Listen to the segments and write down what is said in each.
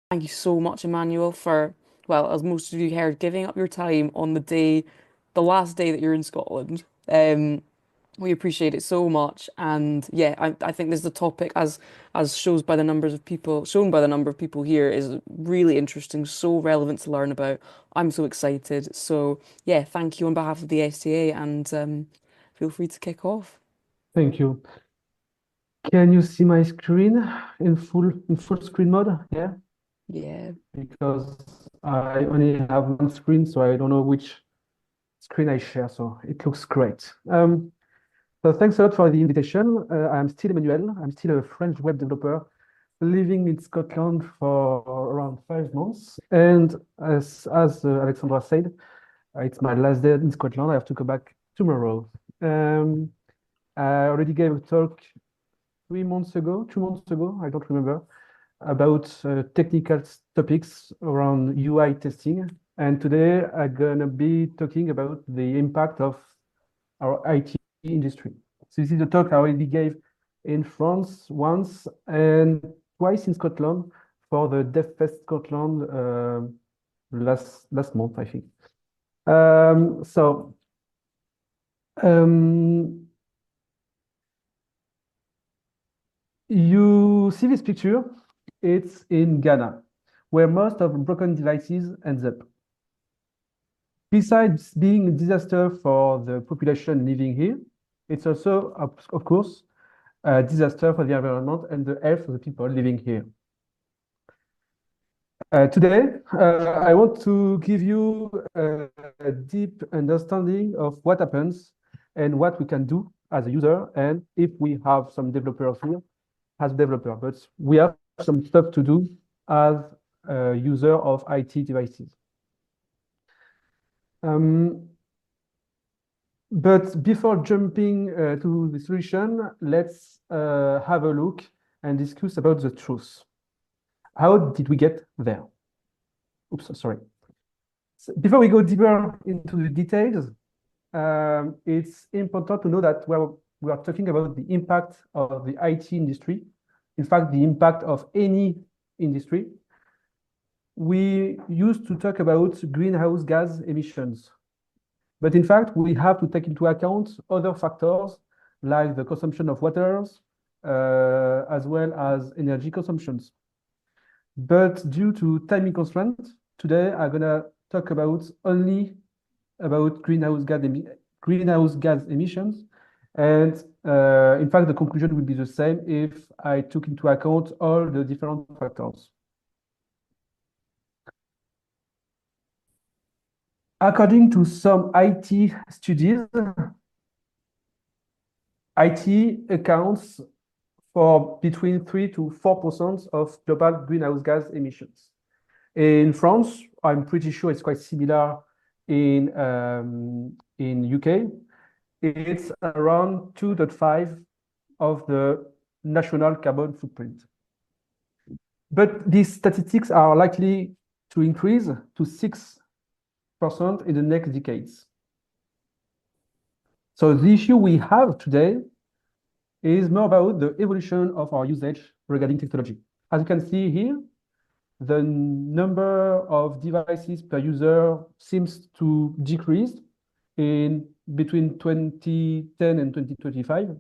Thank you so much, Emmanuel, for, well, as most of you heard, giving up your time on the last day that you're in Scotland. We appreciate it so much, and yeah, I think this is a topic as shown by the number of people here is really interesting, so relevant to learn about. I'm so excited. So yeah, thank you on behalf of the STA, and feel free to kick off. Thank you. Can you see my screen in full screen mode? Yeah, Yeah. because I only have one screen, so I don't know which screen I share. So it looks great. So thanks a lot for the invitation. I'm still Emmanuel. I'm still a French web developer living in Scotland for around 5 months. And as Alexandra said, it's my last day in Scotland. I have to go back tomorrow. Um, I already gave a talk 3 months ago, 2 months ago, I don't remember, about technical topics around UI testing. And today I'm gonna be talking about the impact of our IT industry. So this is a talk I already gave in France once and twice in Scotland for the DevFest Scotland last month, I think. Um, so um, You see this picture? It's in Ghana, where most of broken devices ends up. Besides being a disaster for the population living here, it's also, of course, a disaster for the environment and the health of the people living here. Today, I want to give you a deep understanding of what happens and what we can do as a user, and if we have some developers here as developer, but we have some stuff to do as a user of IT devices. Um, but before jumping to the solution, let's have a look and discuss about the truth. How did we get there? Oops, sorry. So before we go deeper into the details, it's important to know that we are talking about the impact of the IT industry. In fact, the impact of any industry. We used to talk about greenhouse gas emissions, but in fact, we have to take into account other factors like the consumption of waters, as well as energy consumptions. But due to timing constraints, today I'm gonna talk about only about greenhouse gas emissions. And in fact, the conclusion will be the same if I took into account all the different factors. According to some IT studies, IT accounts for between 3 to 4% of global greenhouse gas emissions. In France, I'm pretty sure it's quite similar in UK. It's around 2.5 of the national carbon footprint. But these statistics are likely to increase to 6% in the next decades. So the issue we have today is more about the evolution of our usage regarding technology. As you can see here, the number of devices per user seems to decrease in between 2010 and 2025,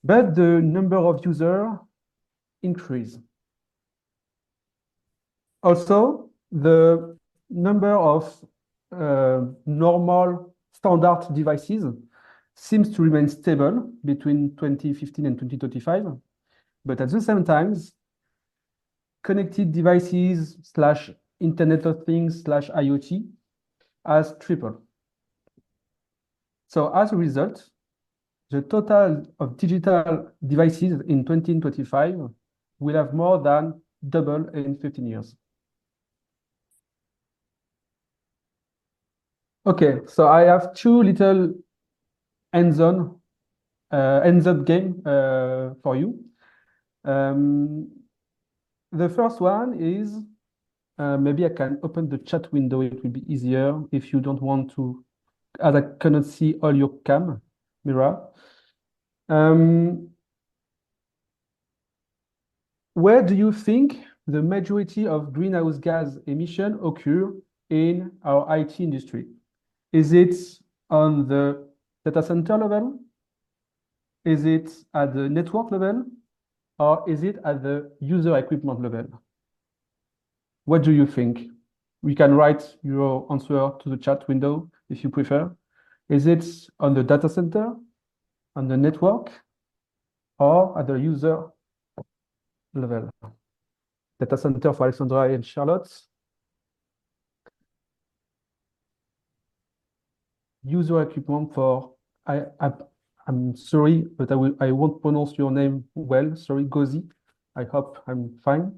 but the number of users increase. Also, the number of normal standard devices seems to remain stable between 2015 and 2025, but at the same time, connected devices slash Internet of Things slash IoT has tripled. So as a result, the total of digital devices in 2025 will have more than double in 15 years. Okay, so I have two little hands-on, hands-up game for you. Um, the first one is maybe I can open the chat window. It will be easier if you don't want to, as I cannot see all your mirror. Um, where do you think the majority of greenhouse gas emission occur in our IT industry? Is it on the data center level? Is it at the network level? Or is it at the user equipment level? What do you think? We can write your answer to the chat window if you prefer. Is it on the data center, on the network, or at the user level? Data center for Alexandra and Charlotte. User equipment for I'm sorry, but I won't pronounce your name well. Sorry, Gozi. I hope I'm fine.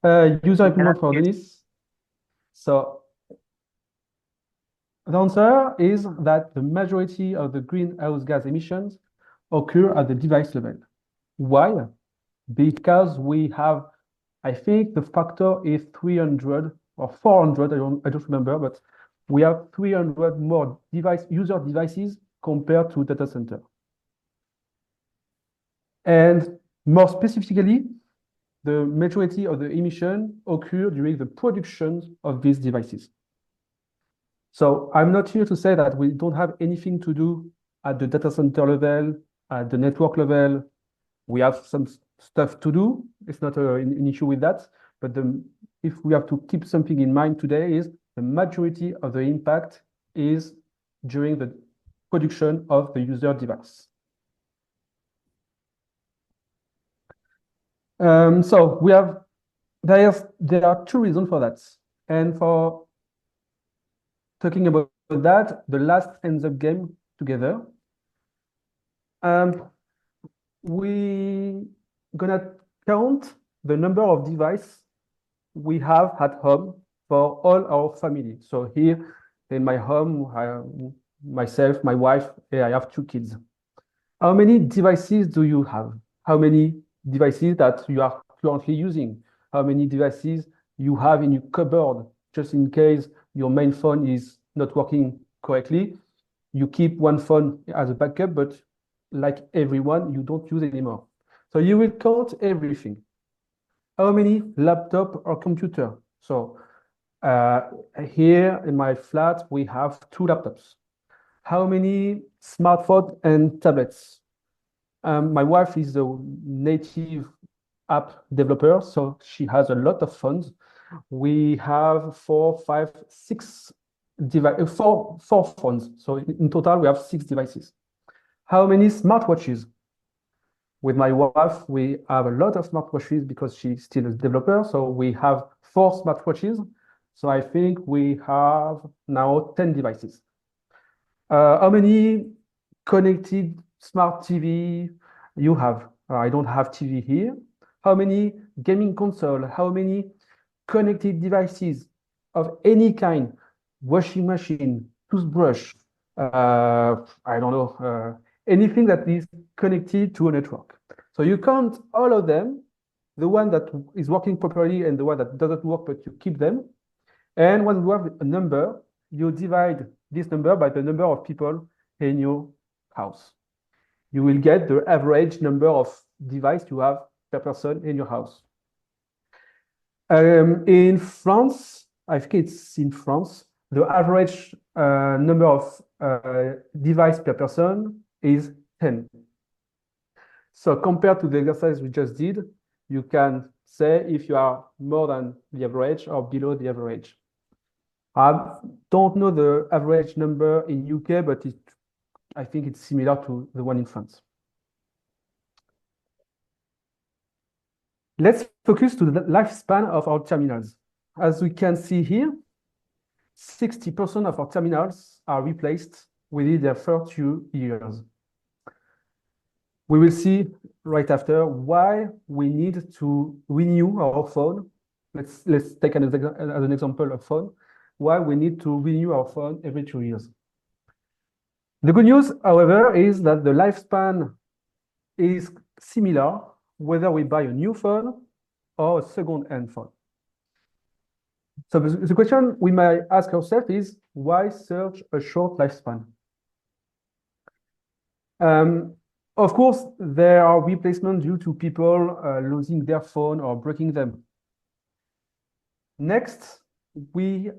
User You cannot equipment for hear. Denis. So the answer is that the majority of the greenhouse gas emissions occur at the device level. Why? Because we have, I think the factor is 300 or 400, I don't remember, but we have 300 more user devices compared to data center. And more specifically, the majority of the emission occur during the production of these devices. So I'm not here to say that we don't have anything to do at the data center level, at the network level. We have some stuff to do. It's not an issue with that. But if we have to keep something in mind today is the majority of the impact is during the production of the user device. So there are two reasons for that. And for talking about that, the last ends up game together. We gonna count the number of devices we have at home for all our family. So here in my home, myself, my wife, I have 2 kids. How many devices do you have? How many devices that you are currently using? How many devices you have in your cupboard, just in case your main phone is not working correctly? You keep one phone as a backup, but like everyone, you don't use anymore. So you will count everything. How many laptop or computer? So here in my flat, we have 2 laptops. How many smartphones and tablets? My wife is a native app developer, so she has a lot of phones. We have 4, 5, 6 four phones. So in total, we have 6 devices. How many smartwatches? With my wife, we have a lot of smartwatches because she's still a developer. So we have 4 smartwatches. So I think we have now 10 devices. How many connected smart TV you have? I don't have TV here. How many gaming console? How many connected devices of any kind? Washing machine, toothbrush, I don't know, anything that is connected to a network. So you count all of them, the one that is working properly and the one that doesn't work, but you keep them. And when you have a number, you divide this number by the number of people in your house. You will get the average number of devices you have per person in your house. In France, I think it's in France, the average number of device per person is 10. So compared to the exercise we just did, you can say if you are more than the average or below the average. I don't know the average number in UK, but I think it's similar to the one in France. Let's focus to the lifespan of our terminals. As we can see here, 60% of our terminals are replaced within their first few years. We will see right after why we need to renew our phone. Let's take as an example of phone, why we need to renew our phone every 2 years. The good news, however, is that the lifespan is similar whether we buy a new phone or a second-hand phone. So the question we might ask ourselves is, why such a short lifespan? Of course, there are replacements due to people losing their phone or breaking them. Next, if we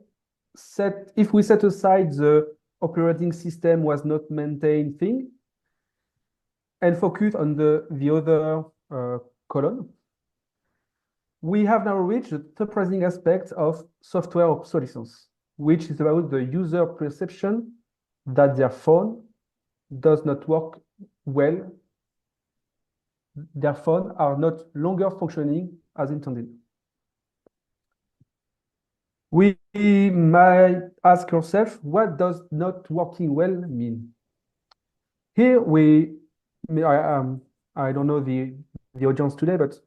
set aside the operating system was not maintained thing and focus on the other column, we have now reached the surprising aspect of software obsolescence, which is about the user perception that their phone does not work well. Their phone are not longer functioning as intended. We might ask ourselves, what does not working well mean? Here I don't know the audience today, but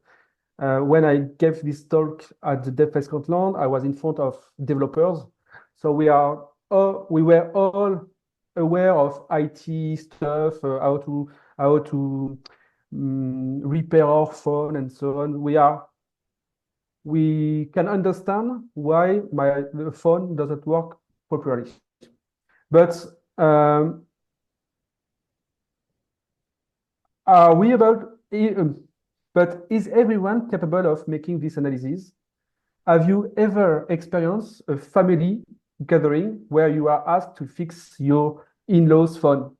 when I gave this talk at the DevFest Scotland, I was in front of developers. So we were all aware of IT stuff, how to repair our phone and so on. We can understand why the phone doesn't work properly. But are we about but is everyone capable of making this analysis? Have you ever experienced a family gathering where you are asked to fix your in-law's phone,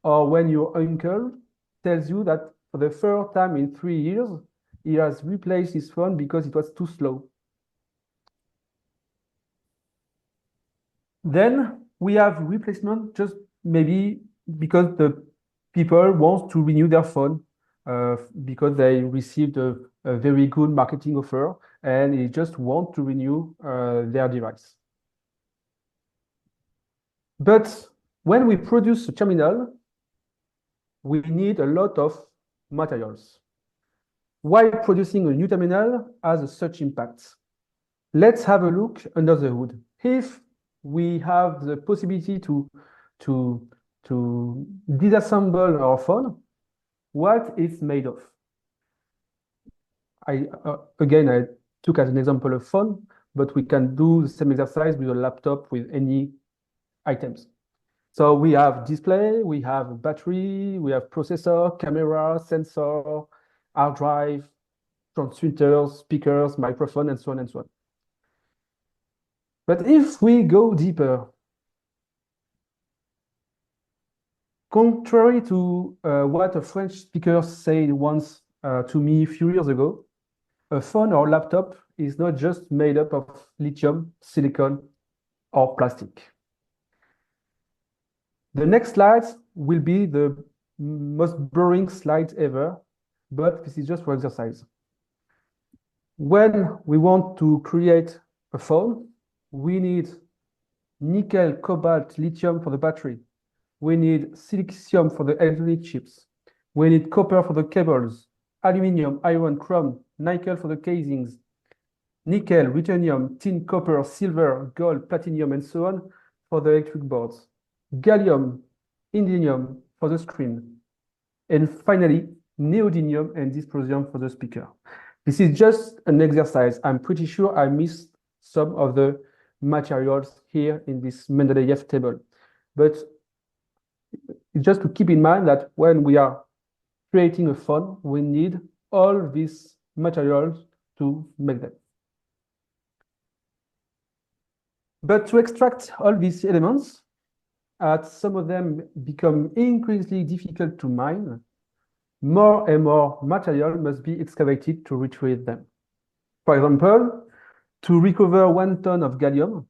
or when your uncle tells you that for the first time in 3 years, he has replaced his phone because it was too slow? Then we have replacement just maybe because the people want to renew their phone because they received a very good marketing offer and they just want to renew their device. But when we produce a terminal, we need a lot of materials. Why producing a new terminal has such impact? Let's have a look under the hood. If we have the possibility to disassemble our phone, what it's made of? Again, I took as an example a phone, but we can do the same exercise with a laptop with any items. So we have display, we have battery, we have processor, camera, sensor, hard drive, transmitters, speakers, microphone, and so on and so on. But if we go deeper, contrary to what a French speaker said once to me a few years ago, a phone or laptop is not just made up of lithium, silicon, or plastic. The next slides will be the most boring slides ever, but this is just for exercise. When we want to create a phone, we need nickel, cobalt, lithium for the battery. We need silicium for the electronic chips. We need copper for the cables, aluminum, iron, chrome, nickel for the casings, nickel, ruthenium, tin, copper, silver, gold, platinum, and so on for the electric boards, gallium, indium for the screen, and finally, neodymium and dysprosium for the speaker. This is just an exercise. I'm pretty sure I missed some of the materials here in this Mendeleev table. But just to keep in mind that when we are creating a phone, we need all these materials to make them. But to extract all these elements, some of them become increasingly difficult to mine, more and more material must be excavated to retrieve them. For example, to recover 1 ton of gallium,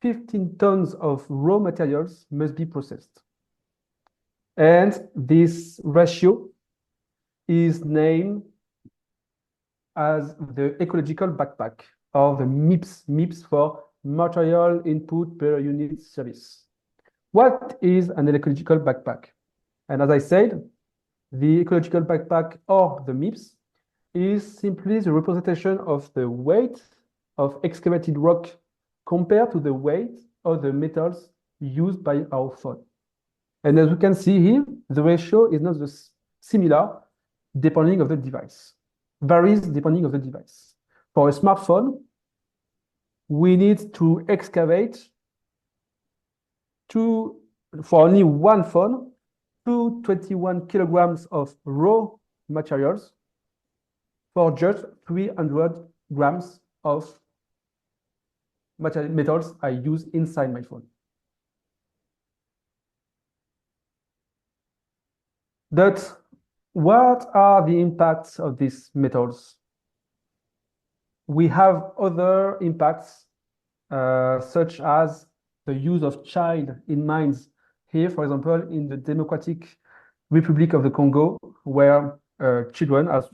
15 tons of raw materials must be processed. And this ratio is named as the ecological backpack, or the MIPS for material input per unit service. What is an ecological backpack? And as I said, the ecological backpack, or the MIPS, is simply the representation of the weight of excavated rock compared to the weight of the metals used by our phone. And as we can see here, the ratio is not similar depending on the device, varies depending on the device. For a smartphone, we need to excavate for only one phone, 221 kilograms of raw materials for just 300 grams of metals I use inside my phone. But what are the impacts of these metals? We have other impacts, such as the use of child in mines. Here, for example, in the Democratic Republic of the Congo, where children have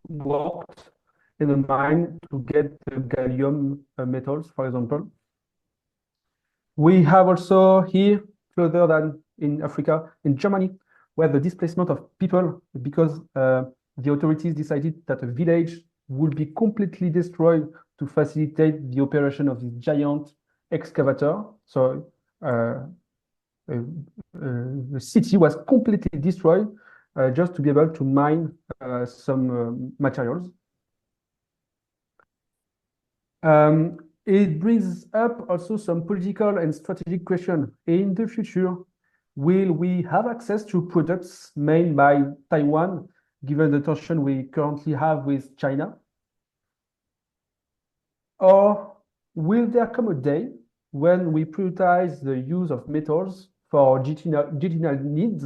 worked in a mine to get the gallium metals, for example. We have also here, further than in Africa, in Germany, where the displacement of people, because the authorities decided that a village would be completely destroyed to facilitate the operation of this giant excavator. So uh, the city was completely destroyed just to be able to mine some materials. It brings up also some political and strategic question. In the future, will we have access to products made by Taiwan, given the tension we currently have with China? Or will there come a day when we prioritize the use of metals for digital needs?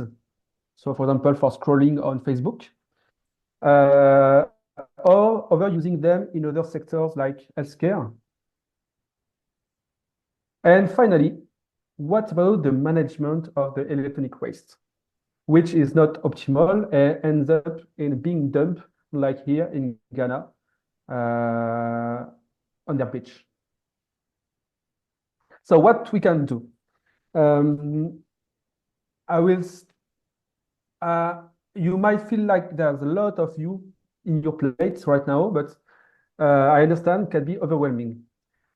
So, for example, for scrolling on Facebook, uh, or overusing them in other sectors like healthcare. And finally, what about the management of the electronic waste, which is not optimal and ends up in being dumped, like here in Ghana, on their beach? So what we can do? Um, I will. You might feel like there's a lot of you in your plates right now, but I understand can be overwhelming.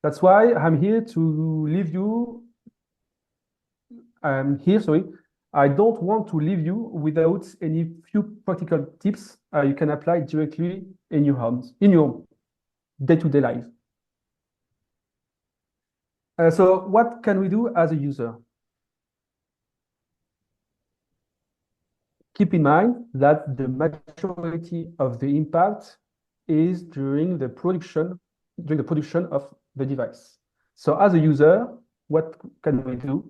That's why I'm here to leave you. I'm here, sorry. I don't want to leave you without any few practical tips you can apply directly in your homes, in your day-to-day life. So what can we do as a user? Keep in mind that the majority of the impact is during the production of the device. So as a user, what can we do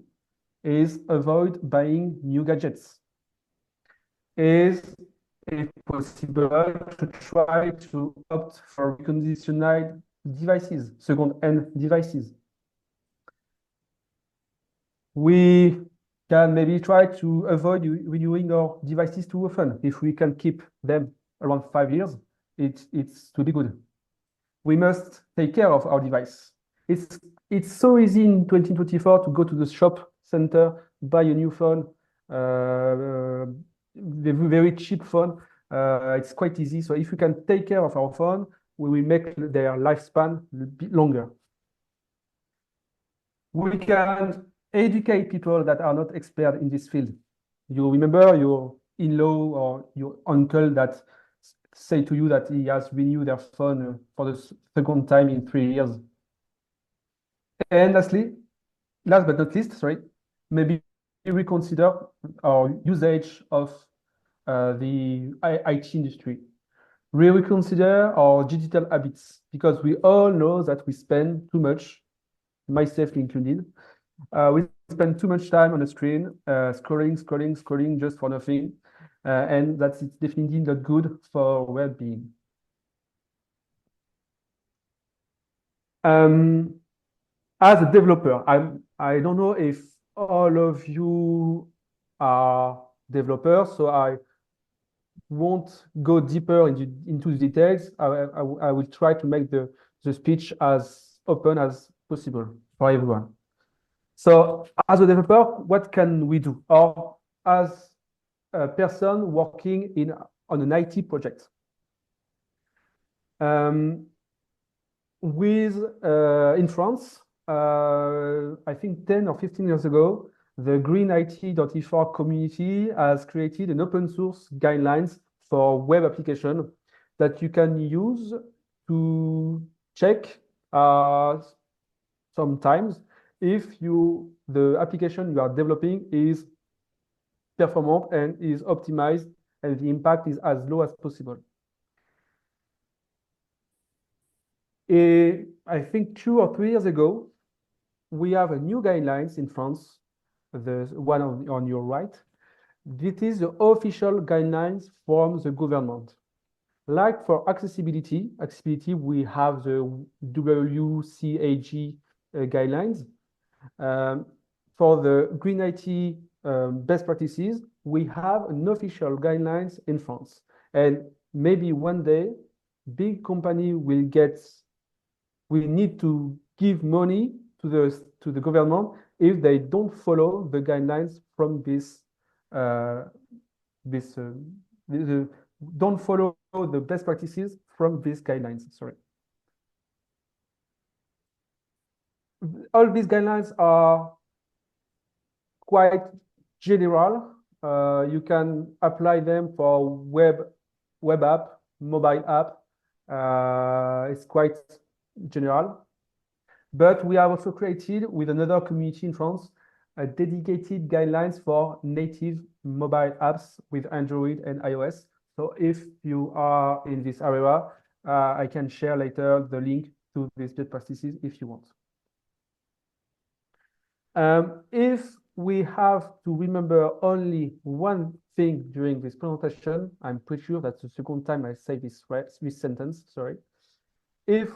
is avoid buying new gadgets. Is if possible to try to opt for reconditioned devices, second-hand devices. We can maybe try to avoid renewing our devices too often. If we can keep them around 5 years, it's to be good. We must take care of our device. It's so easy in 2024 to go to the shop center, buy a new phone, very cheap phone. It's quite easy. So if we can take care of our phone, we will make their lifespan a bit longer. We can educate people that are not expert in this field. You remember your in-law or your uncle that say to you that he has renewed their phone for the second time in 3 years. And last but not least, sorry, maybe reconsider our usage of the IT industry. We reconsider our digital habits because we all know that we spend too much, myself included. We spend too much time on the screen, scrolling just for nothing, and that's definitely not good for well-being. As a developer, I don't know if all of you are developers, so I won't go deeper into the details. I will try to make the speech as open as possible for everyone. So as a developer, what can we do? Or as a person working on an IT project. In France, I think 10 or 15 years ago, the Green IT.IFR community has created an open source guidelines for web application that you can use to check sometimes if the application you are developing is performant and is optimized and the impact is as low as possible. I think 2 or 3 years ago, we have a new guidelines in France, the one on your right. This is the official guidelines from the government. Like for accessibility, we have the WCAG guidelines. Um, for the green IT best practices, we have an official guidelines in France. And maybe one day, big company will need to give money to the government if they don't follow the guidelines from uh, this the, don't follow the best practices from these guidelines. Sorry, all these guidelines are quite general. You can apply them for web app, mobile app. It's quite general. But we have also created with another community in France a dedicated guidelines for native mobile apps with Android and iOS. So if you are in this area, I can share later the link to these best practices if you want. If we have to remember only one thing during this presentation, I'm pretty sure that's the second time I say this sentence, sorry. If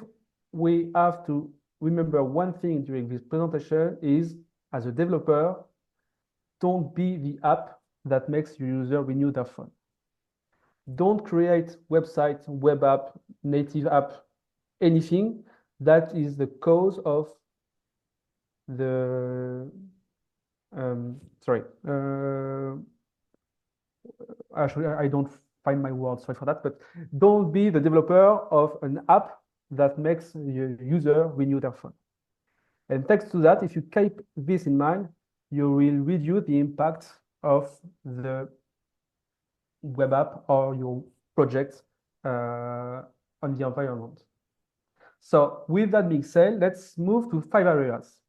we have to remember one thing during this presentation is, as a developer, don't be the app that makes your user renew their phone. Don't create website, web app, native app, anything that is the cause of the sorry. Actually, I don't find my words, sorry for that, but don't be the developer of an app that makes your user renew their phone. And thanks to that, if you keep this in mind, you will reduce the impact of the web app or your project on the environment. So with that being said, let's move to 5 areas.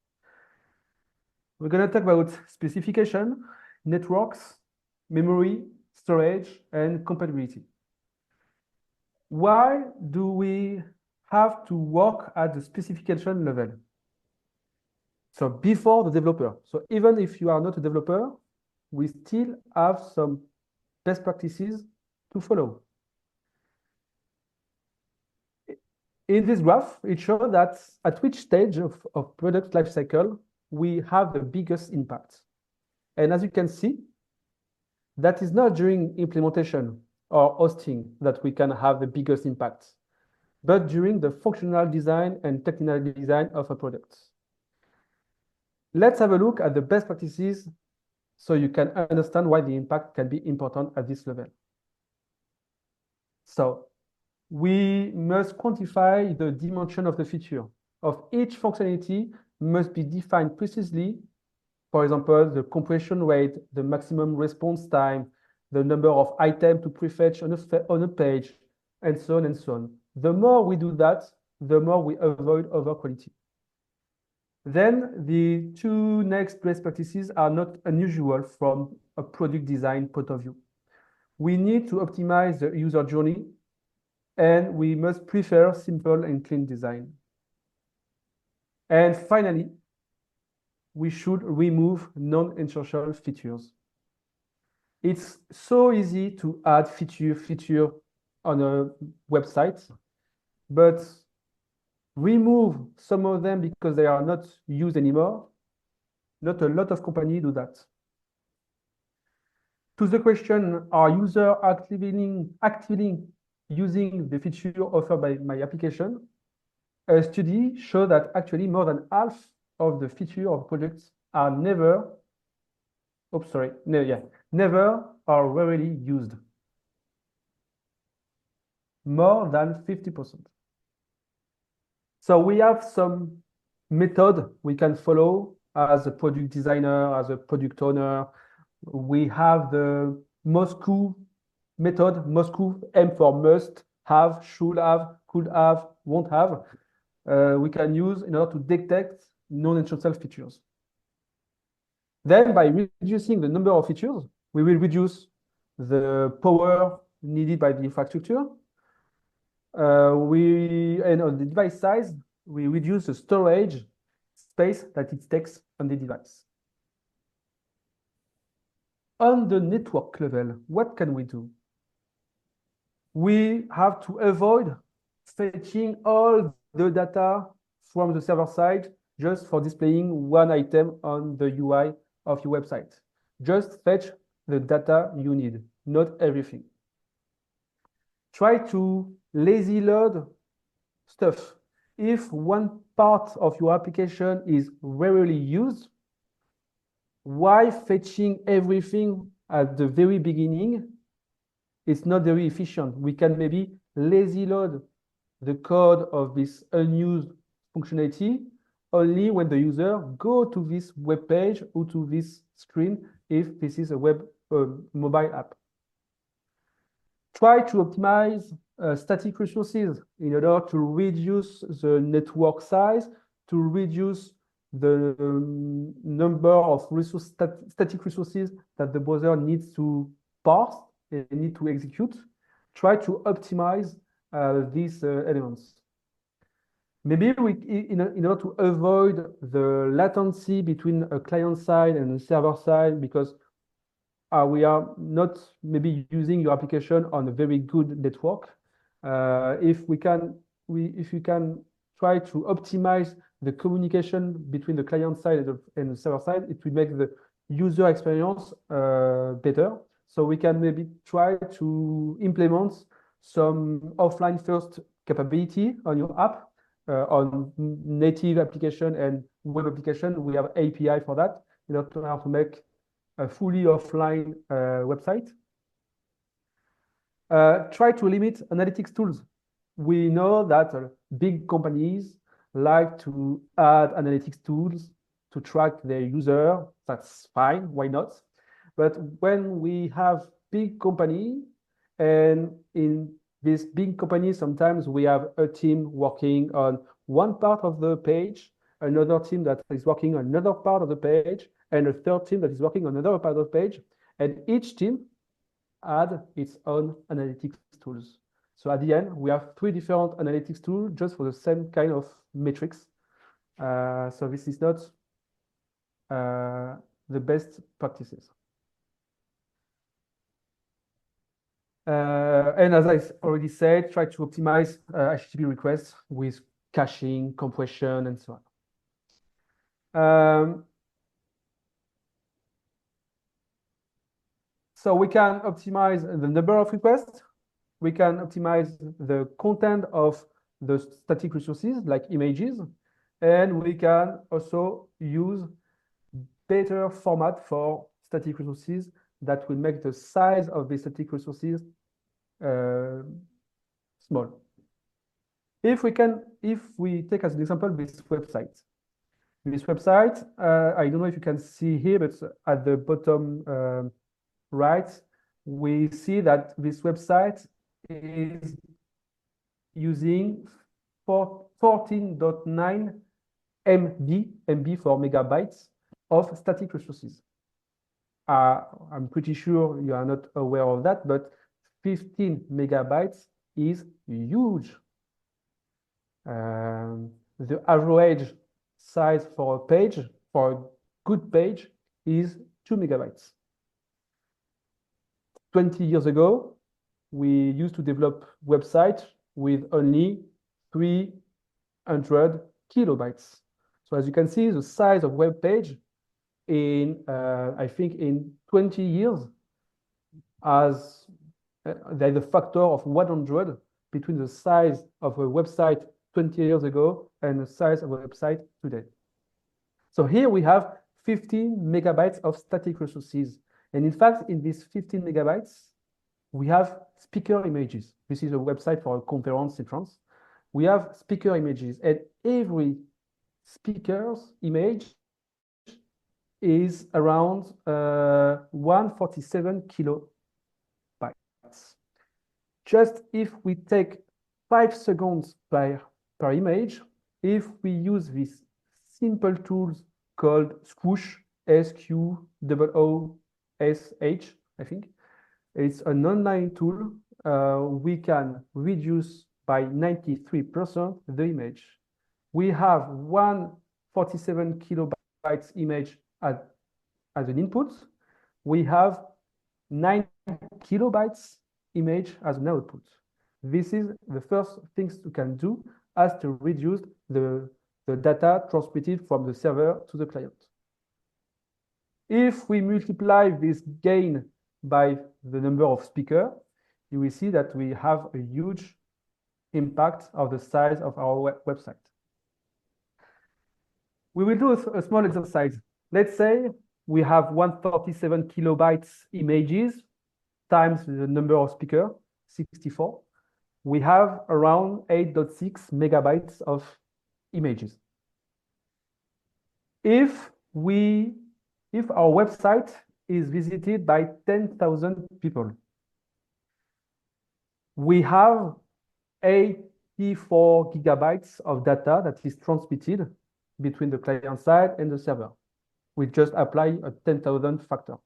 We're going to talk about specification, networks, memory, storage, and compatibility. Why do we have to work at the specification level? So before the developer. So even if you are not a developer, we still have some best practices to follow. In this graph, it shows that at which stage of product lifecycle we have the biggest impact. And as you can see, that is not during implementation or hosting that we can have the biggest impact, but during the functional design and technical design of a product. Let's have a look at the best practices so you can understand why the impact can be important at this level. So we must quantify the dimension of the feature. Of each functionality must be defined precisely. For example, the compression rate, the maximum response time, the number of items to prefetch on a page, and so on and so on. The more we do that, the more we avoid overquality. Then the two next best practices are not unusual from a product design point of view. We need to optimize the user journey, and we must prefer simple and clean design. And finally, we should remove non-essential features. It's so easy to add feature on a website, but remove some of them because they are not used anymore. Not a lot of companies do that. To the question, are users actively using the feature offered by my application? A study showed that actually more than half of the feature of projects are never or rarely used. More than 50%. So we have some method we can follow as a product designer, as a product owner. We have the Moscow method. Moscow M for must, have, should have, could have, won't have. We can use in order to detect non-essential features. Then by reducing the number of features, we will reduce the power needed by the infrastructure. And on the device size, we reduce the storage space that it takes on the device. On the network level, what can we do? We have to avoid fetching all the data from the server side just for displaying one item on the UI of your website. Just fetch the data you need, not everything. Try to lazy load stuff. If one part of your application is rarely used, why fetching everything at the very beginning? It's not very efficient. We can maybe lazy load the code of this unused functionality only when the user go to this web page or to this screen if this is a web mobile app. Try to optimize static resources in order to reduce the network size, to reduce the number of static resources that the browser needs to parse and need to execute. Try to optimize these elements. Maybe in order to avoid the latency between a client side and a server side, because we are not maybe using your application on a very good network. If we can try to optimize the communication between the client side and the server side, it will make the user experience better. So we can maybe try to implement some offline first capability on your app, on native application and web application. We have API for that in order to make a fully offline website. Try to limit analytics tools. We know that big companies like to add analytics tools to track their user. That's fine, why not? But when we have big company, and in this big company, sometimes we have a team working on one part of the page, another team that is working on another part of the page, and a third team that is working on another part of the page. And each team add its own analytics tools. So at the end, we have 3 different analytics tools just for the same kind of metrics. So this is not the best practices. And as I already said, try to optimize HTTP requests with caching, compression, and so on. So we can optimize the number of requests. We can optimize the content of the static resources like images. And we can also use better format for static resources that will make the size of the static resources small. If we take as an example this website, I don't know if you can see here, but at the bottom right, we see that this website is using 14.9 MB for megabytes of static resources. I'm pretty sure you are not aware of that, but 15 megabytes is huge. The average size for a page, for a good page, is 2 megabytes. 20 years ago, we used to develop websites with only 300 kilobytes. So as you can see, the size of web page in, I think in 20 years, there's a factor of 100 between the size of a website 20 years ago and the size of a website today. So here we have 15 megabytes of static resources. And in fact, in these 15 megabytes, we have speaker images. This is a website for a conference in France. We have speaker images, and every speaker's image is around 147 kilobytes. Just if we take 5 seconds per image, if we use these simple tools called Squoosh, SQOOSH, I think. It's an online tool. We can reduce by 93% the image. we have 147 kilobytes image as an input. We have 9 kilobytes image as an output. This is the first things you can do as to reduce the data transmitted from the server to the client. If we multiply this gain by the number of speakers, you will see that we have a huge impact of the size of our website. We will do a small exercise. Let's say we have 137 kilobytes images times the number of speakers, 64. We have around 8.6 megabytes of images. If our website is visited by 10,000 people, we have 84 gigabytes of data that is transmitted between the client side and the server. We just apply a 10,000 factor.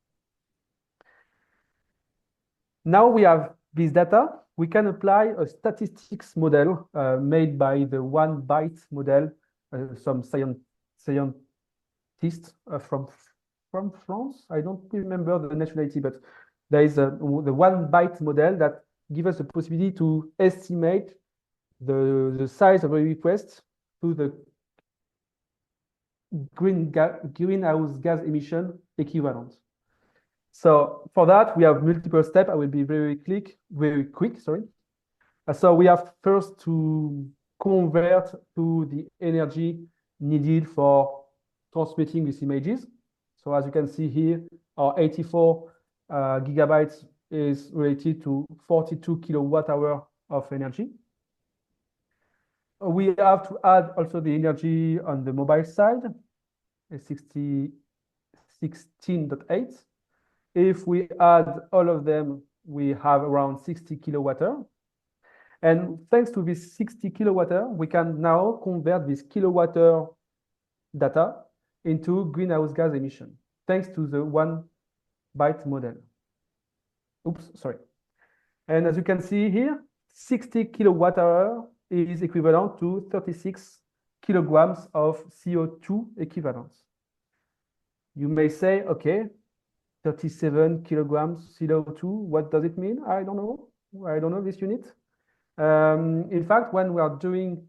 Now we have this data, we can apply a statistics model made by the 1-byte model, some scientists from France. I don't remember the nationality, but there is the 1-byte model that gives us the possibility to estimate the size of a request to the greenhouse gas emission equivalent. So for that, we have multiple steps. I will be very quick, sorry. So we have first to convert to the energy needed for transmitting these images. So as you can see here, our 84 gigabytes is related to 42 kilowatt hour of energy. We have to add also the energy on the mobile side, 16.8. If we add all of them, we have around 60 kilowatt hour. And thanks to this 60 kilowatt hour, we can now convert this kilowatt hour data into greenhouse gas emission, thanks to the 1-byte model. Oops, sorry. And as you can see here, 60 kilowatt hour is equivalent to 36 kilograms of CO2 equivalents. You may say, okay, 37 kilograms CO2, what does it mean? I don't know. I don't know this unit. In fact, when we are doing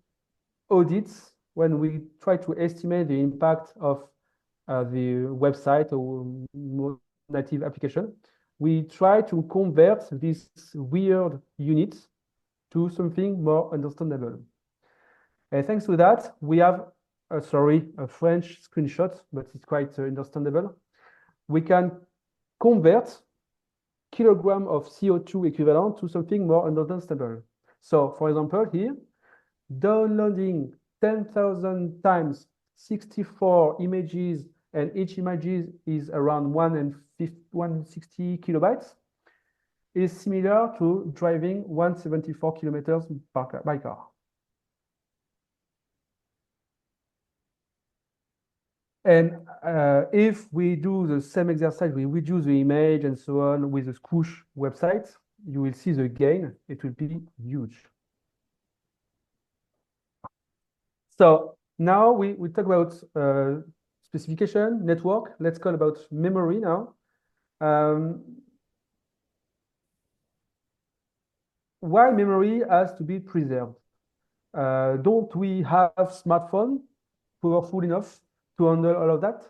audits, when we try to estimate the impact of the website or native application, we try to convert this weird unit to something more understandable. And thanks to that, we have, a French screenshot, but it's quite understandable. We can convert kilogram of CO2 equivalent to something more understandable. So for example, here, downloading 10,000 times 64 images, and each image is around 160 kilobytes, is similar to driving 174 kilometers by car. And if we do the same exercise, we reduce the image and so on with the Squoosh website, you will see the gain. It will be huge. So now we talk about specification, network. Let's talk about memory now. Why memory has to be preserved? Don't we have smartphone powerful enough to handle all of that?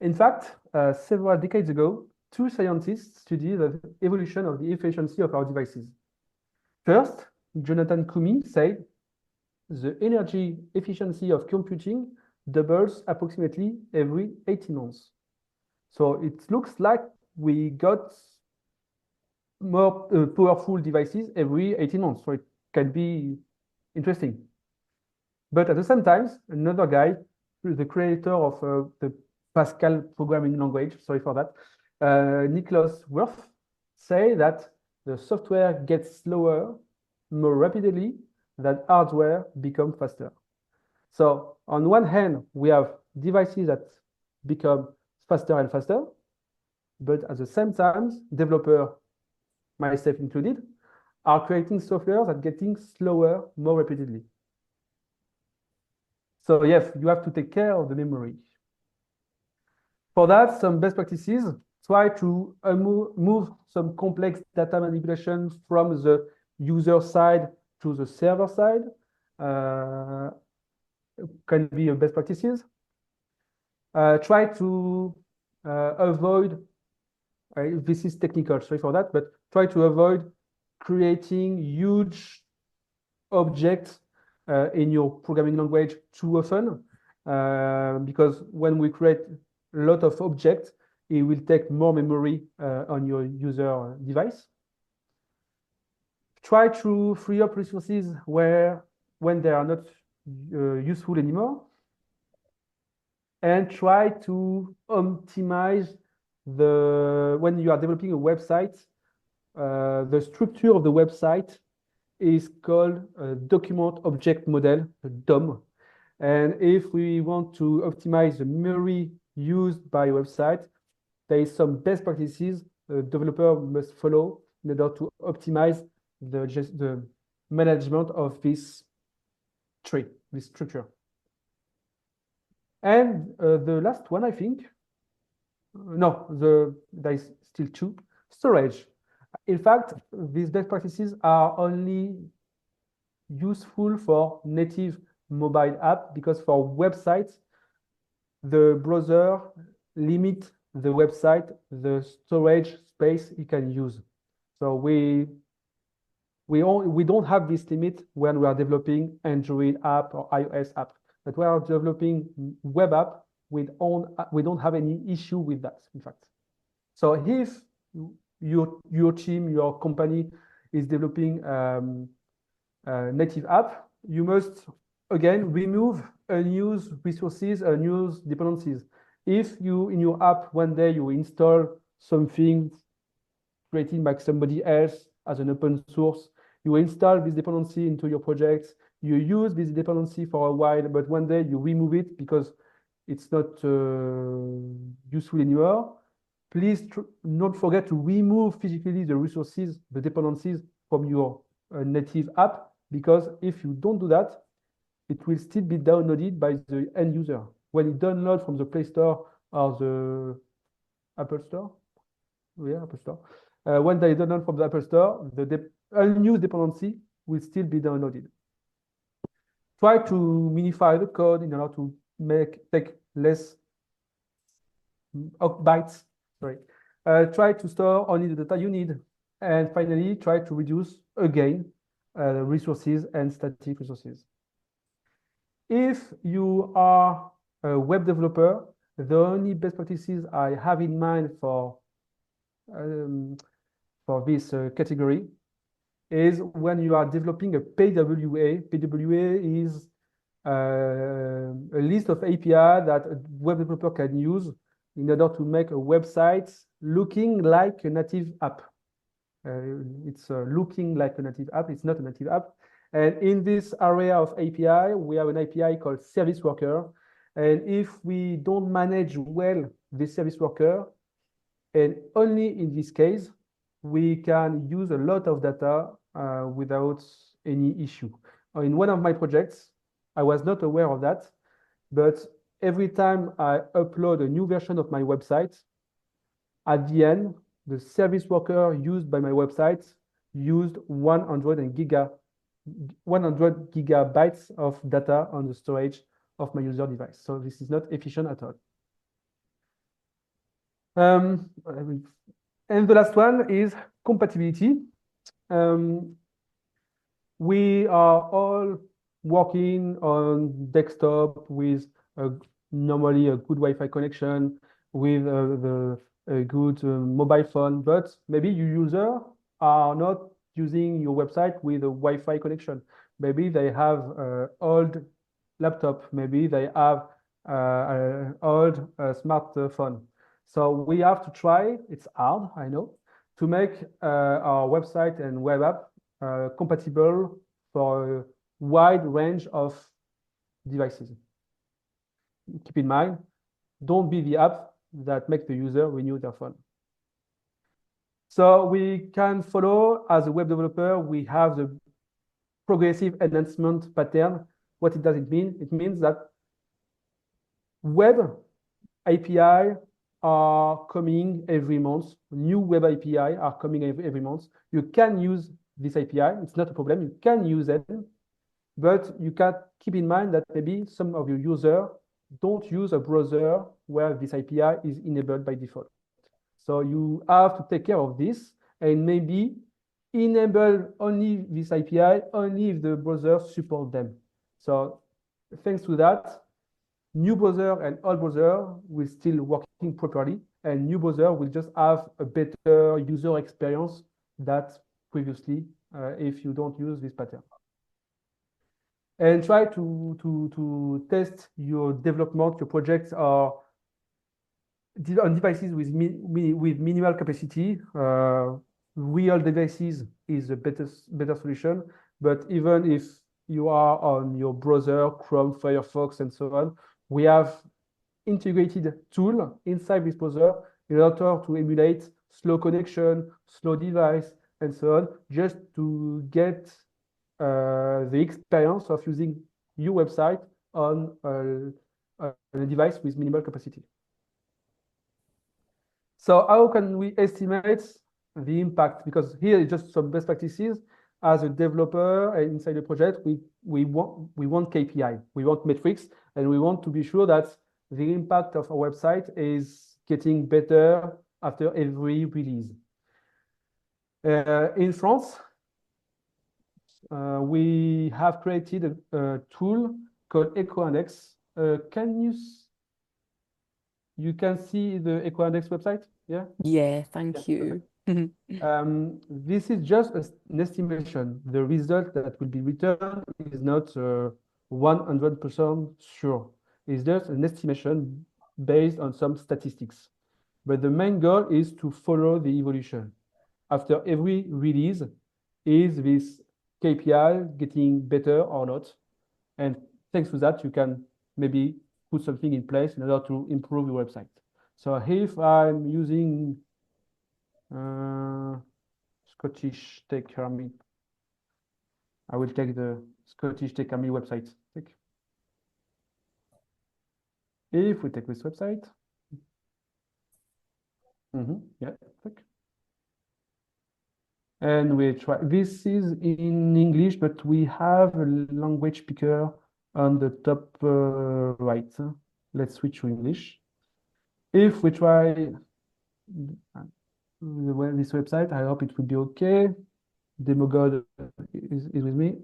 In fact, several decades ago, 2 scientists studied the evolution of the efficiency of our devices. First, Jonathan Coomey said the energy efficiency of computing doubles approximately every 18 months. So it looks like we got more powerful devices every 18 months. So it can be interesting. But at the same time, another guy, the creator of the Pascal programming language, sorry for that, Nicholas Wirth, say that the software gets slower more rapidly than hardware become faster. So on one hand, we have devices that become faster and faster, but at the same time, developer, myself included, are creating software that getting slower more rapidly. So yes, you have to take care of the memory. For that, some best practices, try to move some complex data manipulation from the user side to the server side. Uh, can be a best practices. Try to avoid, this is technical, sorry for that, but try to avoid creating huge objects in your programming language too often, because when we create a lot of objects, it will take more memory on your user device. Try to free up resources when they are not useful anymore, and try to optimize when you are developing a website, the structure of the website is called a document object model, a DOM. And if we want to optimize the memory used by a website, there is some best practices a developer must follow in order to optimize the management of this tree, this structure. And the last one, I think, no, there is still two, storage. In fact, these best practices are only useful for native mobile app, because for websites, the browser limit the website, the storage space it can use. So we don't have this limit when we are developing Android app or iOS app, but we are developing web app, we don't have any issue with that, in fact. So if your team, your company is developing a native app, you must again remove unused resources, unused dependencies. If you in your app one day you install something created by somebody else as an open source, you install this dependency into your project, you use this dependency for a while, but one day you remove it because it's not useful anymore. Please not forget to remove physically the resources, the dependencies from your native app, because if you don't do that, it will still be downloaded by the end user. When it downloads from the Play Store or the Apple Store, yeah, Apple Store. When they download from the Apple Store, the unused dependency will still be downloaded. Try to minify the code in order to take less bytes. Sorry. Try to store only the data you need, and finally try to reduce again resources and static resources. If you are a web developer, the only best practices I have in mind for this category is when you are developing a PWA. PWA is a list of API that a web developer can use in order to make a website looking like a native app. It's looking like a native app. It's not a native app. And in this area of API, we have an API called service worker. And if we don't manage well this service worker, and only in this case, we can use a lot of data without any issue. In one of my projects, I was not aware of that, but every time I upload a new version of my website, at the end, the service worker used by my website used 100 gigabytes of data on the storage of my user device. So this is not efficient at all. And the last one is compatibility. We are all working on desktop with normally a good Wi-Fi connection, with a good mobile phone, but maybe your users are not using your website with a Wi-Fi connection. Maybe they have old laptop, maybe they have old smartphone. So we have to try, it's hard, I know, to make our website and web app compatible for a wide range of devices. Keep in mind, don't be the app that makes the user renew their phone. So we can follow, as a web developer, we have the progressive enhancement pattern. What does it mean? It means that Web API are coming every month. New web API are coming every month. You can use this API. It's not a problem. You can use it, but you can keep in mind that maybe some of your users don't use a browser where this API is enabled by default. So you have to take care of this and maybe enable only this API only if the browser support them. So thanks to that, new browser and old browser will still working properly, and new browser will just have a better user experience that previously if you don't use this pattern. And try to test your development, your projects are on devices with minimal capacity. Real devices is a better solution. But even if you are on your browser, Chrome, Firefox, and so on, we have integrated tool inside this browser in order to emulate slow connection, slow device, and so on, just to get the experience of using your website on a device with minimal capacity. So how can we estimate the impact? Because here is just some best practices. As a developer and inside the project, we want KPI, we want metrics, and we want to be sure that the impact of our website is getting better after every release. In France, we have created a tool called EcoIndex. You can see the EcoIndex website? Yeah? Yeah, Yeah, thank you. perfect. This is just an estimation. The result that will be returned is not 100% sure. It's just an estimation based on some statistics. But the main goal is to follow the evolution. After every release, is this KPI getting better or not? And thanks to that, you can maybe put something in place in order to improve your website. So if I'm using Scottish Tech Army, I will take the Scottish Tech Army website. If we take this website, yeah, and we try. This is in English, but we have a language picker on the top right. Let's switch to English. If we try this website, I hope it will be okay. Demo God is with me.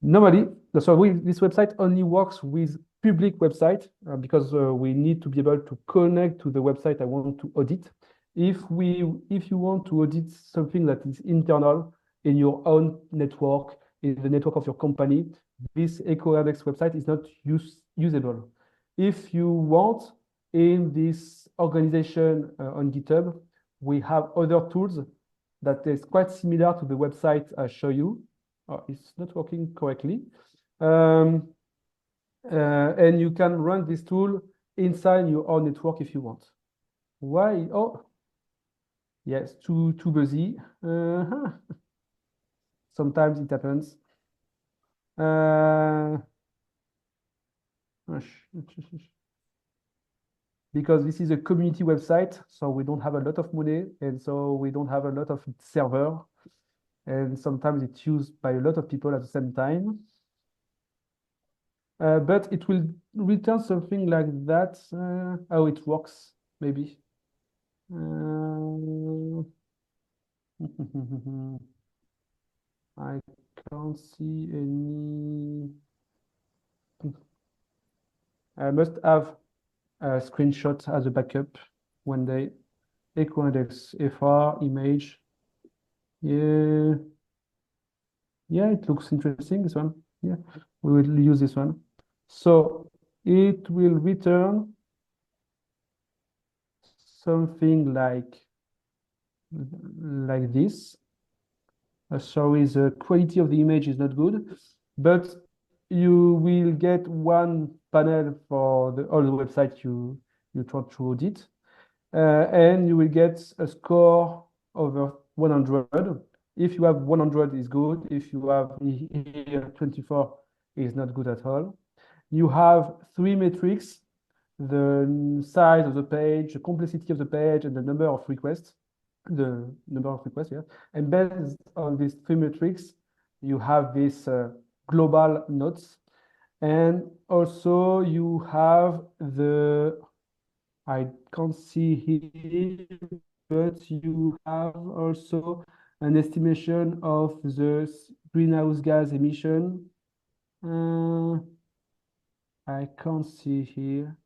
Normally, so this website only works with public website because we need to be able to connect to the website I want to audit. If you want to audit something that is internal in your own network, in the network of your company, this EcoIndex website is not usable. If you want, in this organization on GitHub, we have other tools that is quite similar to the website I show you. Oh, it's not working correctly. And you can run this tool inside your own network if you want. Why? Oh, yes, too busy. Sometimes it happens. Because this is a community website, so we don't have a lot of money, and so we don't have a lot of server, and sometimes it's used by a lot of people at the same time. But it will return something like that. How it works, maybe. I can't see any. I must have a screenshot as a backup one day. EcoIndex FR image. Yeah, yeah, it looks interesting, this one. Yeah, we will use this one. So it will return something like this. Sorry, the quality of the image is not good, but you will get one panel for all the websites you try to audit, and you will get a score over 100. If you have 100 is good. If you have here 24 is not good at all. You have three metrics: the size of the page, the complexity of the page, and the number of requests. The number of requests, yeah. And based on these three metrics, you have this global notes. And also you have the, I can't see here, but you have also an estimation of the greenhouse gas emission. Uh, I can't see here.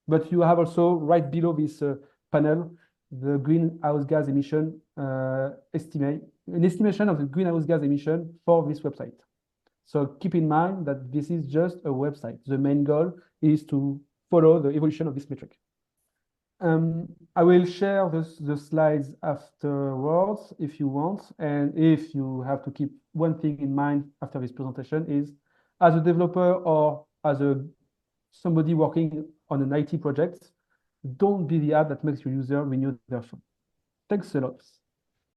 But you have also right below this panel the greenhouse gas emission estimate, an estimation of the greenhouse gas emission for this website. So keep in mind that this is just a website. The main goal is to follow the evolution of this metric. I will share the slides afterwards if you want. And if you have to keep one thing in mind after this presentation is, as a developer or as somebody working on an IT project, don't be the app that makes your user renew their phone. Thanks a lot.